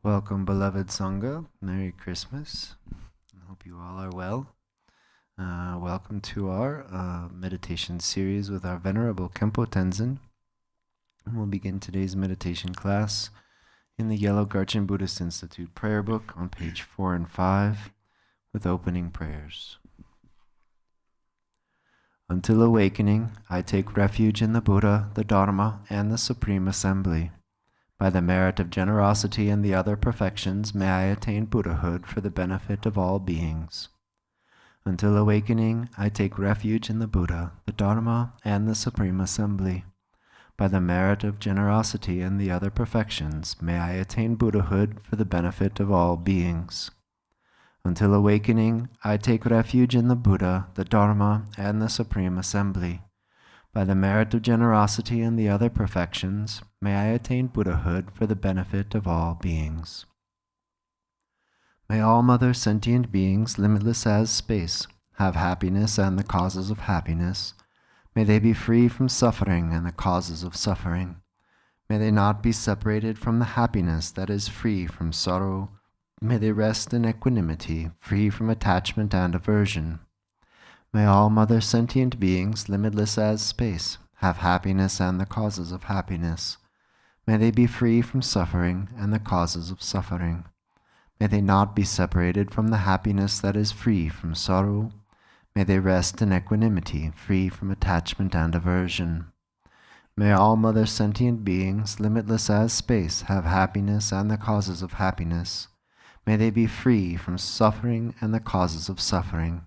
Welcome, beloved Sangha. Merry Christmas. I hope you all are well. Welcome to our meditation series with our Venerable Khenpo Tenzin. And we'll begin today's meditation class in the Yellow Garchen Buddhist Institute prayer book on page 4 and 5 with opening prayers. Until awakening, I take refuge in the Buddha, the Dharma, and the Supreme Assembly. By the merit of generosity and the other perfections, may I attain Buddhahood for the benefit of all beings. Until awakening, I take refuge in the Buddha, the Dharma, and the Supreme Assembly. By the merit of generosity and the other perfections, may I attain Buddhahood for the benefit of all beings. Until awakening, I take refuge in the Buddha, the Dharma, and the Supreme Assembly. By the merit of generosity and the other perfections, may I attain Buddhahood for the benefit of all beings. May all mother sentient beings, limitless as space, have happiness and the causes of happiness. May they be free from suffering and the causes of suffering. May they not be separated from the happiness that is free from sorrow. May they rest in equanimity, free from attachment and aversion. May all mother sentient beings, limitless as space, have happiness and the causes of happiness. May they be free from suffering and the causes of suffering. May they not be separated from the happiness that is free from sorrow. May they rest in equanimity, free from attachment and aversion. May all mother sentient beings, limitless as space, have happiness and the causes of happiness. May they be free from suffering and the causes of suffering.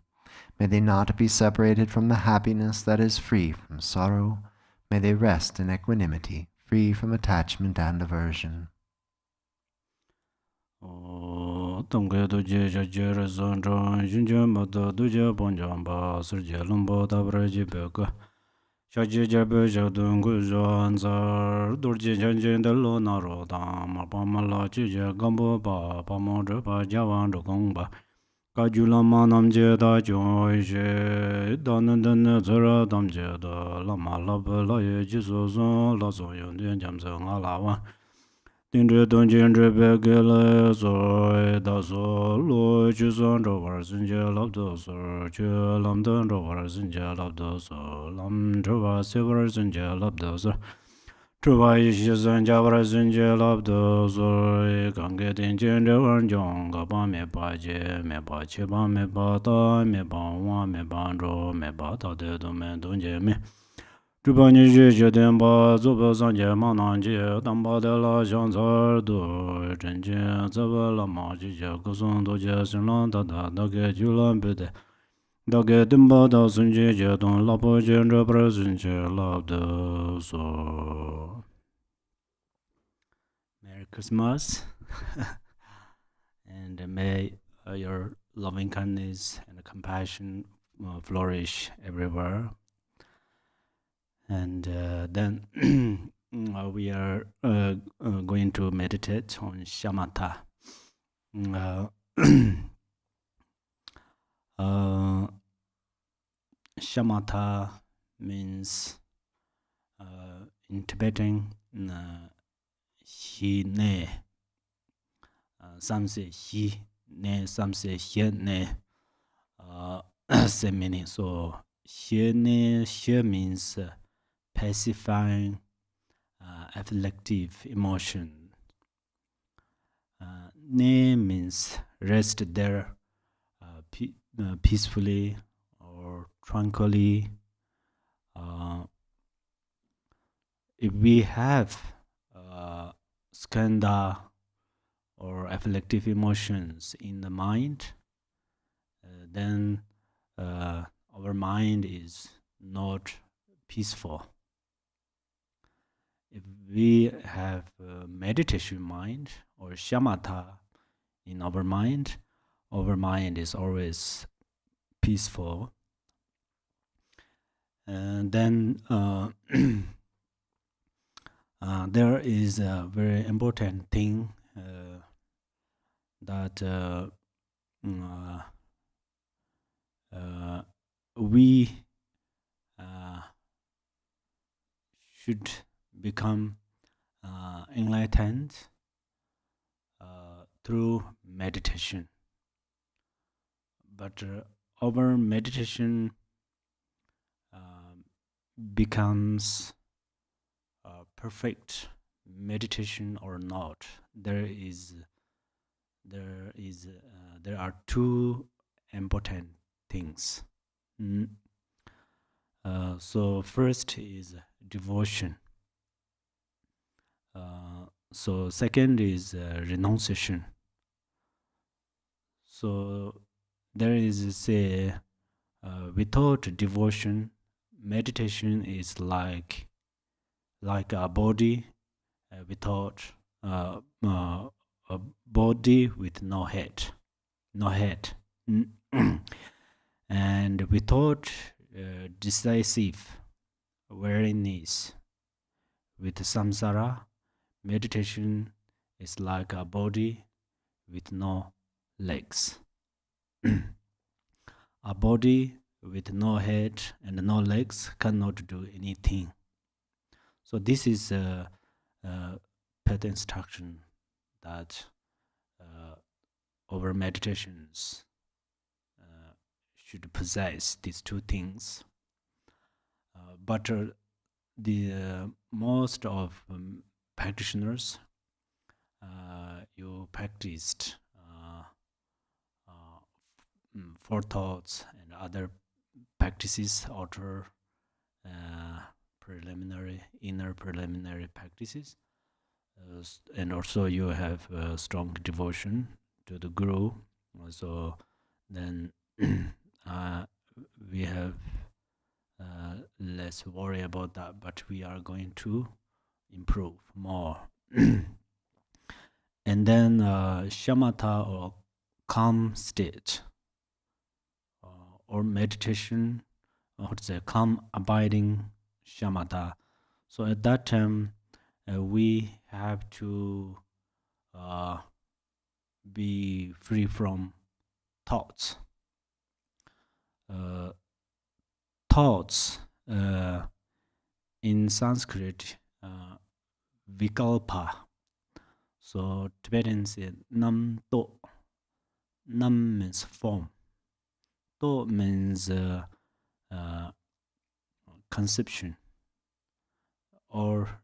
May they not be separated from the happiness that is free from sorrow. May they rest in equanimity, free from attachment and aversion. Kajulama namje da joy danandana zara damje da lama laba la ye jiso zon la zo yon den jam zo nga la wa dindre don jendre be gele zo da zo lo jison ro war zinje lab do so je lam don ro war zinje lab do so lam ro wa se war zinje lab do so Trubai Shizan Jabra Zinja Labdo Zoi Gange Dinjin Rewan Jong Gaba Me Ba Je Me Ba Che Ba Me Ba Ta Me Ba Wa Me Ba Ro Me Ba Ta De Do Me Don Je Me Truba Ni Je Je Den Ba Zuba San Je Ma Nan Je Dan Ba De La Shan Zar Do Zhen Je Zaba La Ma Je Je Gu Sun Do Je Sin Lan Da Da Da Ge Ju Lan Be De Da Ge Din Ba Da Sun Je Je Don La Po Je Re Pra Sun Je Labdo So Merry Christmas, and may your loving kindness and compassion flourish everywhere. And then we are going to meditate on shamatha. Shamatha means in Tibetan He ne, some say he ne, some say he ne, same meaning. So he ne, he means pacifying afflictive emotion. Ne means rest there peacefully or tranquilly. If we have skandha or afflictive emotions in the mind, then our mind is not peaceful. If we have meditation mind or shamatha in our mind is always peaceful. And then there is a very important thing that we should become enlightened through meditation. But our meditation becomes perfect meditation or not. There are two important things. So first is devotion. So second is renunciation. So there is say without devotion, meditation is like a body without a body with no head. And without decisive awareness with samsara, meditation is like a body with no legs. A body with no head and no legs cannot do anything. So this is a path instruction that our meditations should possess these two things. But the most of practitioners, you practiced four thoughts and other practices, outer, preliminary, inner preliminary practices, and also you have strong devotion to the Guru. So then we have less worry about that, but we are going to improve more. And then shamatha or calm state or meditation, or to say calm abiding shamatha. So at that time we have to be free from thoughts. Thoughts in Sanskrit, vikalpa. So Tibetan say nam to. Nam means form. To means conception or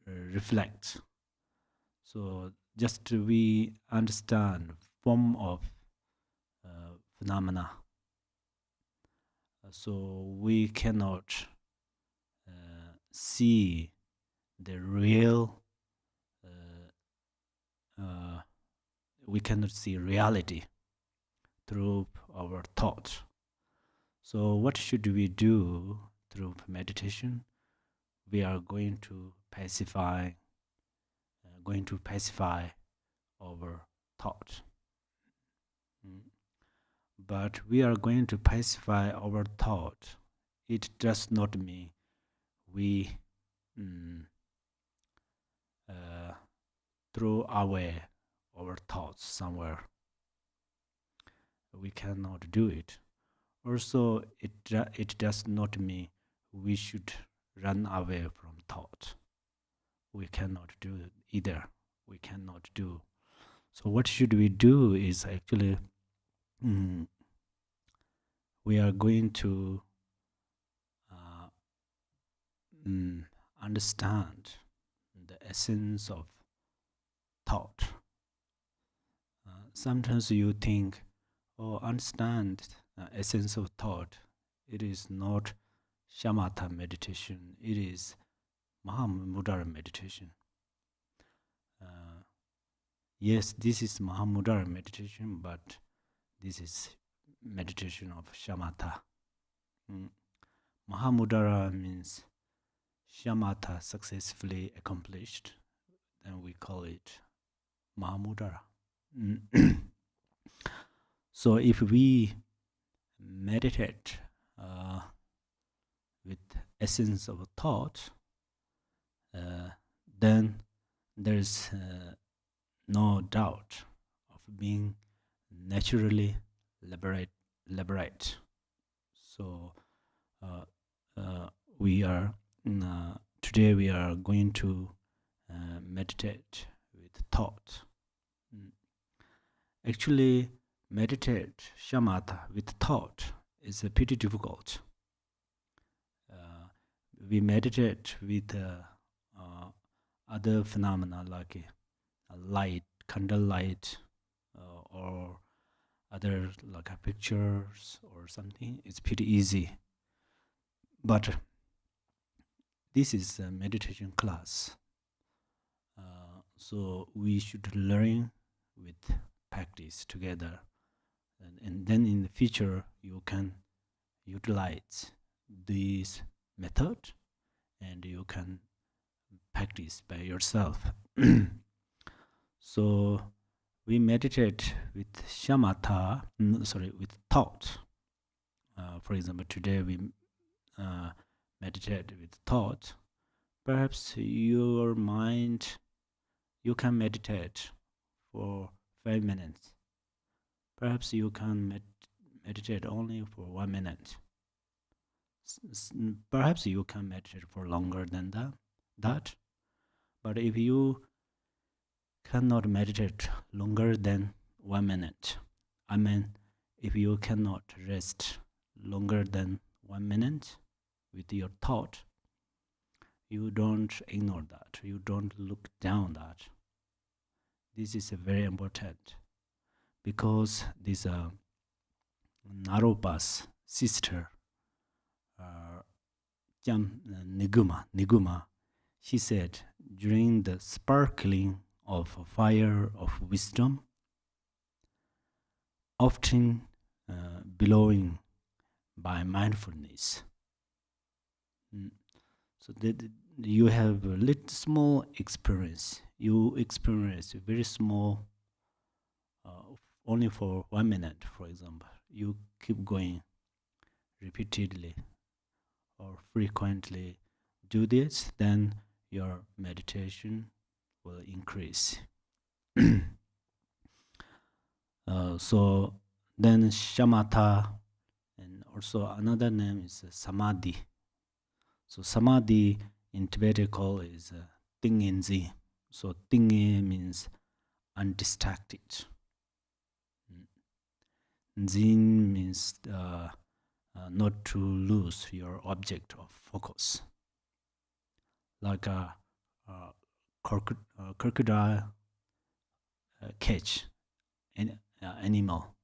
reflect. So just we understand form of phenomena. So we cannot see the real, we cannot see reality through our thought. So what should we do through meditation? We are going to pacify our thought. But we are going to pacify our thought. It does not mean we throw away our thoughts somewhere. We cannot do it. Also, it does not mean we should run away from thought. We cannot do it either. We cannot do. So what should we do is actually we are going to understand the essence of thought. Sometimes you think, understand the essence of thought. It is not shamatha meditation. It is Mahamudra meditation. Yes, this is Mahamudra meditation, but this is meditation of shamatha. Mahamudra means shamatha successfully accomplished. Then we call it Mahamudra. So if we meditate with essence of thought, then there's no doubt of being naturally liberate. So we are today we are going to meditate with thought. Actually, meditate shamatha with thought is pretty difficult. We meditate with other phenomena like light, candle light, or other like pictures or something. It's pretty easy. But this is a meditation class. So we should learn with practice together. And then in the future, you can utilize this method and you can practice by yourself. So we meditate with shamatha, with thought. For example, today we meditate with thought. Perhaps your mind, you can meditate for 5 minutes. Perhaps you can meditate only for 1 minute. Perhaps you can meditate for longer than that. But if you cannot meditate longer than 1 minute, I mean, if you cannot rest longer than 1 minute with your thought, you don't ignore that. You don't look down that. This is very important because this Naropa's sister, Niguma, she said, during the sparkling of a fire of wisdom, often billowing by mindfulness. So that you have a little small experience. You experience very small, only for 1 minute, for example. You keep going repeatedly or frequently do this, then your meditation will increase. So then shamatha, and also another name is samadhi. So samadhi in Tibetan call is Tenzin. So Tenzin means undistracted. Zin means not to lose your object of focus. Like a crocodile catch an animal.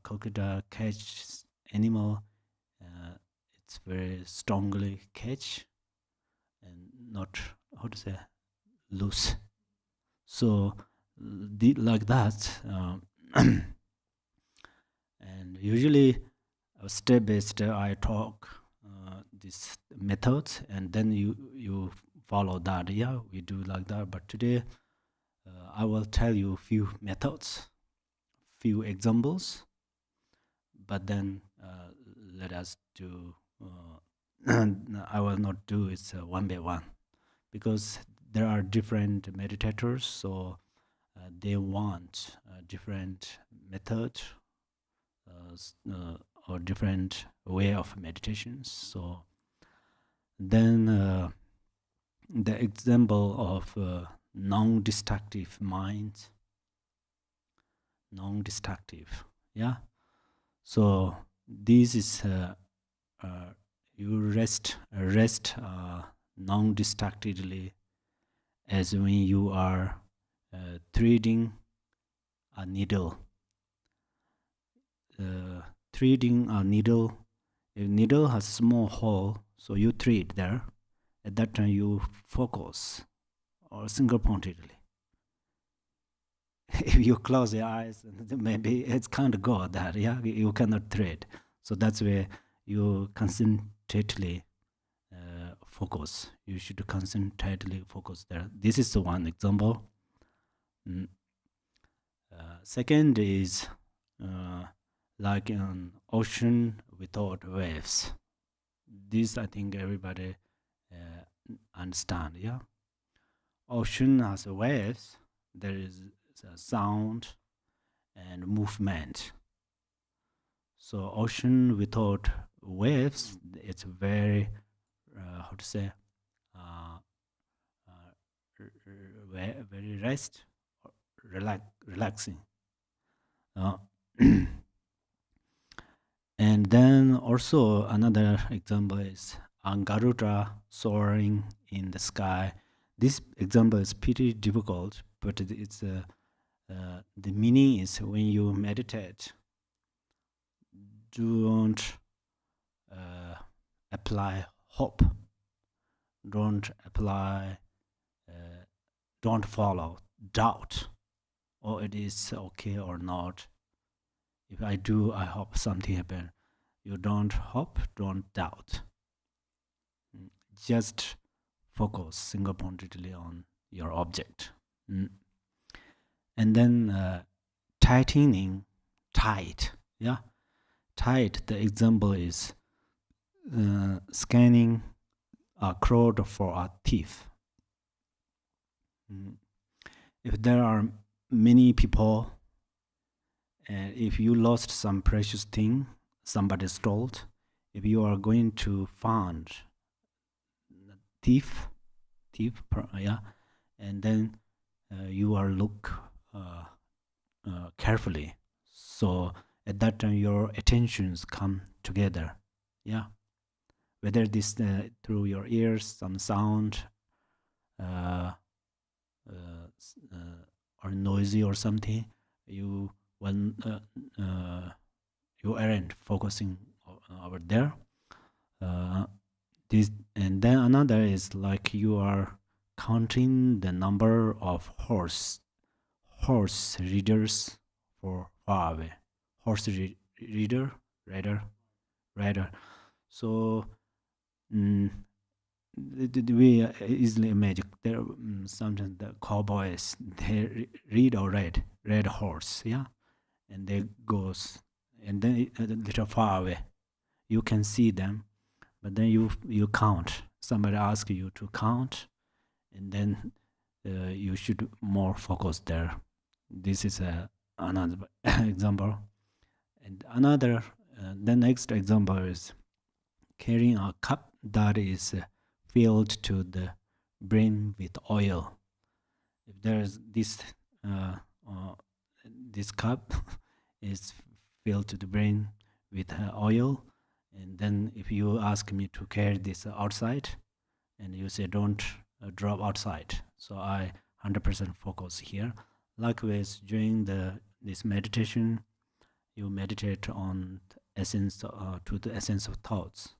Crocodile catch animal. It's very strongly catch and not, how to say, loose. So like that. And usually step by step I talk this methods, and then you follow that. Yeah, we do like that. But today I will tell you a few methods, few examples, but then let us do I will not do it one by one, because there are different meditators, so they want a different method or different way of meditations. So then the example of non-destructive mind, non-destructive, yeah. So this is you rest non-distractedly, as when you are threading a needle. Threading a needle, a needle has a small hole, so you thread there. At that time you focus or single-pointedly. If you close your eyes, maybe it's kind of go that, yeah, you cannot thread. So that's where you concentratedly focus. You should concentratedly focus there. This is the one example. Second is like an ocean without waves. This I think everybody understand, yeah. Ocean has waves. There is sound and movement. So ocean without waves, it's very how to say, very relaxing. Uh, and then also another example is Garuda soaring in the sky. This example is pretty difficult, but it's the meaning is when you meditate, don't apply hope, don't apply, don't follow doubt, or it is okay or not. If I do, I hope something happen. You don't hope, don't doubt. Just focus single-pointedly on your object. And then tightening, tight, yeah. Tight, the example is scanning a crowd for a thief. If there are many people, and if you lost some precious thing, somebody stole, if you are going to find thief, yeah, and then you are look carefully. So at that time, your attentions come together, yeah. Whether this through your ears, some sound, or noisy or something, you aren't focusing over there. This, and then another is like you are counting the number of horse readers for far away. Horse rider. So we easily imagine there sometimes the cowboys, they read a red horse, yeah, and they goes, and then a little far away you can see them, but then you count. Somebody asks you to count, and then you should more focus there. This is another example. And another, the next example is carrying a cup that is filled to the brim with oil. If there's this this cup is filled to the brim with oil, and then if you ask me to carry this outside, and you say don't drop outside, so I 100% focus here. Likewise, during this meditation, you meditate on essence to the essence of thoughts,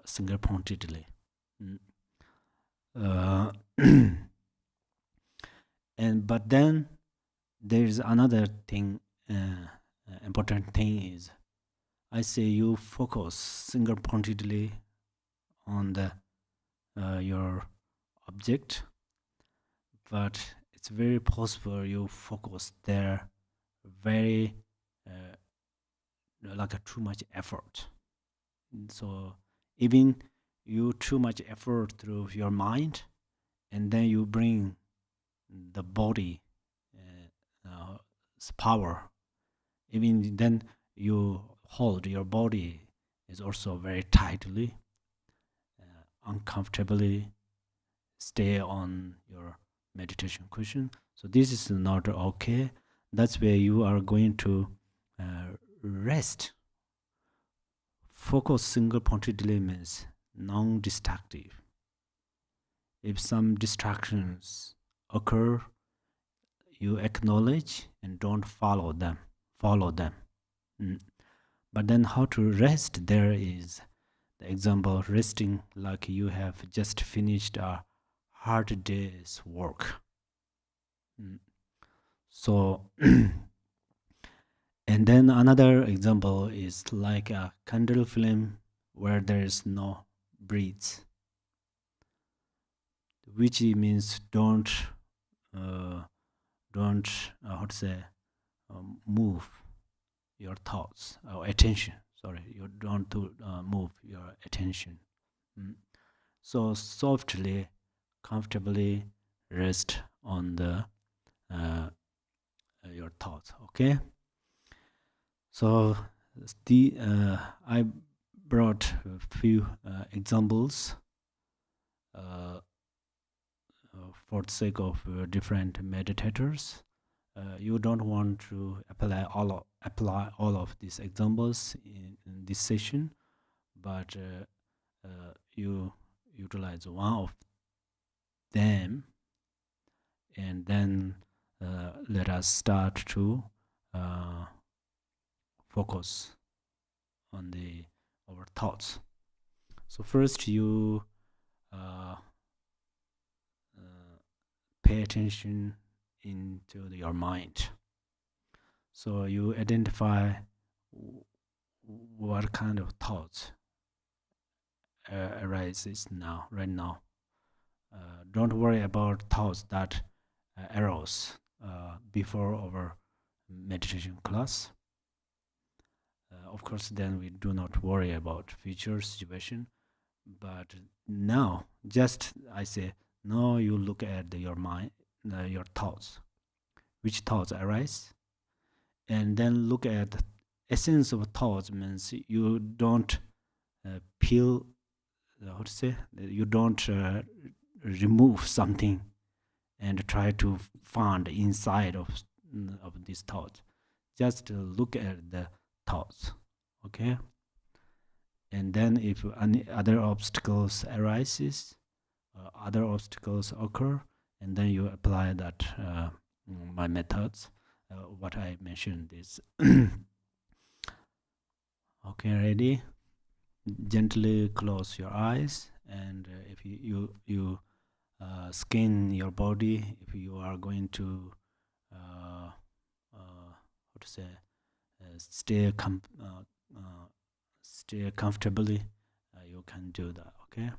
single-pointedly. And but then there is another thing. Important thing is, I say you focus single-pointedly on the your object, but it's very possible you focus there very like a too much effort. So even you too much effort through your mind, and then you bring the body power, even then you hold your body is also very tightly, uncomfortably stay on your meditation cushion. So this is not okay. That's where you are going to rest. Focus single-pointedly means non-destructive. If some distractions occur, you acknowledge and don't follow them. But then how to rest there is the example resting like you have just finished a hard day's work. So and then another example is like a candle flame where there is no breeze, which means don't move your thoughts or attention. Sorry, you don't move your attention. So softly, comfortably rest on the your thoughts. Okay. So I brought a few examples for the sake of different meditators. you don't want to apply all of these examples in this session, but you utilize one of them, and then let us start to focus on our thoughts. So first, you pay attention into your mind. So you identify what kind of thoughts arises right now. Don't worry about thoughts that arose before our meditation class. Of course, then we do not worry about future situation. But now, just I say, now you look at your mind, your thoughts, which thoughts arise, and then look at the essence of thoughts. Means you don't peel, how to say, you don't remove something and try to find inside of this thought. Just look at the thoughts, okay? And then if any other obstacles arises, other obstacles occur, and then you apply that my methods. What I mentioned is okay. Ready? Gently close your eyes, and if you scan your body, if you are going to how to say stay comfortably, you can do that. Okay.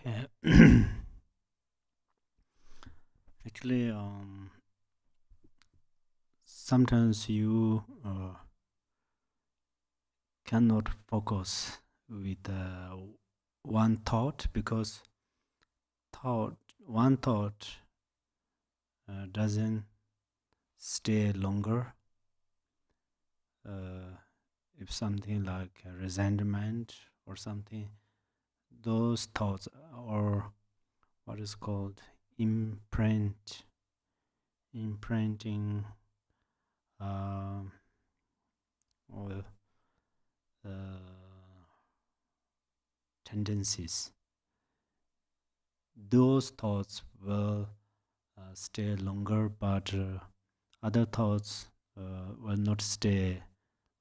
Okay. Actually, sometimes you cannot focus with one thought because one thought doesn't stay longer. If something like resentment or something, those thoughts or what is called imprinting or tendencies, those thoughts will stay longer, but other thoughts will not stay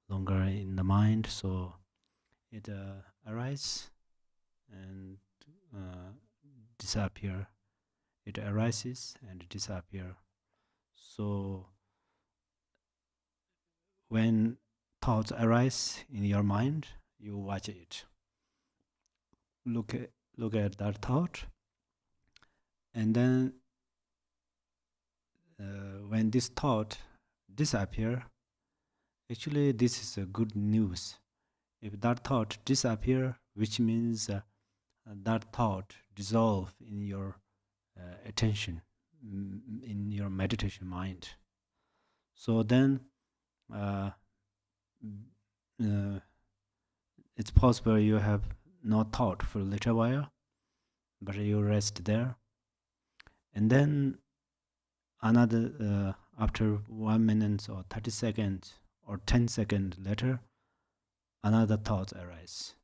longer in the mind, so it arises and disappear. It arises and disappear. So when thoughts arise in your mind, you watch it. Look at that thought, and then when this thought disappear, actually this is a good news. If that thought disappear, which means that thought dissolve in your attention, in your meditation mind. So then it's possible you have no thought for a little while, but you rest there, and then another after 1 minute or 30 seconds or 10 seconds later, another thought arises.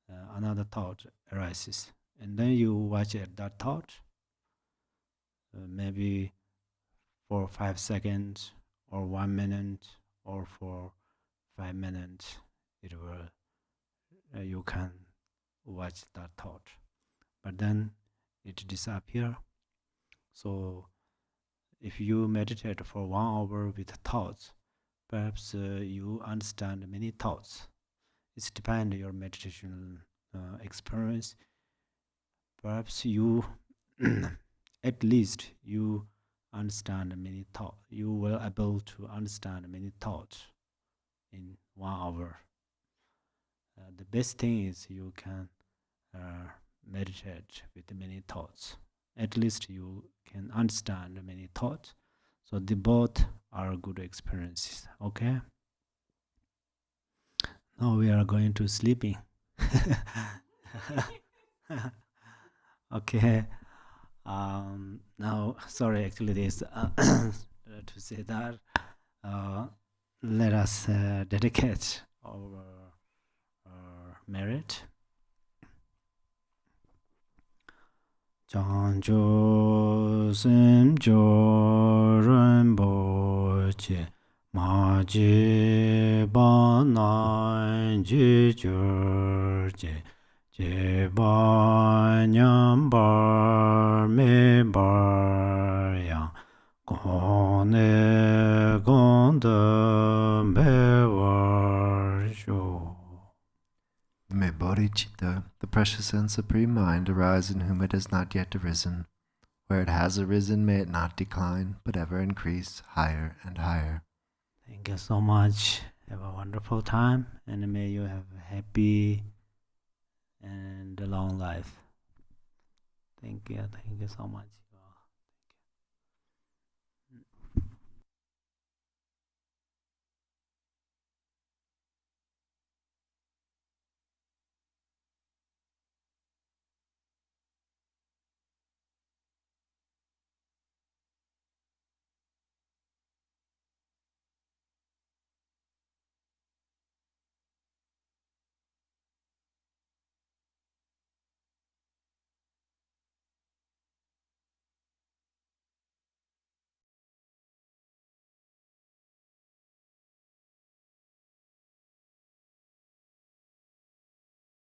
Another thought arises, and then you watch that thought, maybe for 5 seconds or 1 minute or for 5 minutes. It will you can watch that thought, but then it disappear. So if you meditate for 1 hour with thoughts, perhaps you understand many thoughts. It depends on your meditation experience. Perhaps you at least you understand many thoughts. You will able to understand many thoughts in 1 hour. The best thing is you can meditate with many thoughts. At least you can understand many thoughts. So the both are good experiences. Okay. Now we are going to sleeping. Okay. Now, sorry, actually, this to say that let us dedicate our merit. Chanjo Simjo Rinpoche Maji Banan Jijurje Jeba Nyambar Mebar Yang Gone Gonda Bewar Jo. May bodhicitta, the precious and supreme mind, arise in whom it has not yet arisen. Where it has arisen, may it not decline, but ever increase higher and higher. Thank you so much. Have a wonderful time, and may you have a happy and a long life. Thank you so much. Thank you.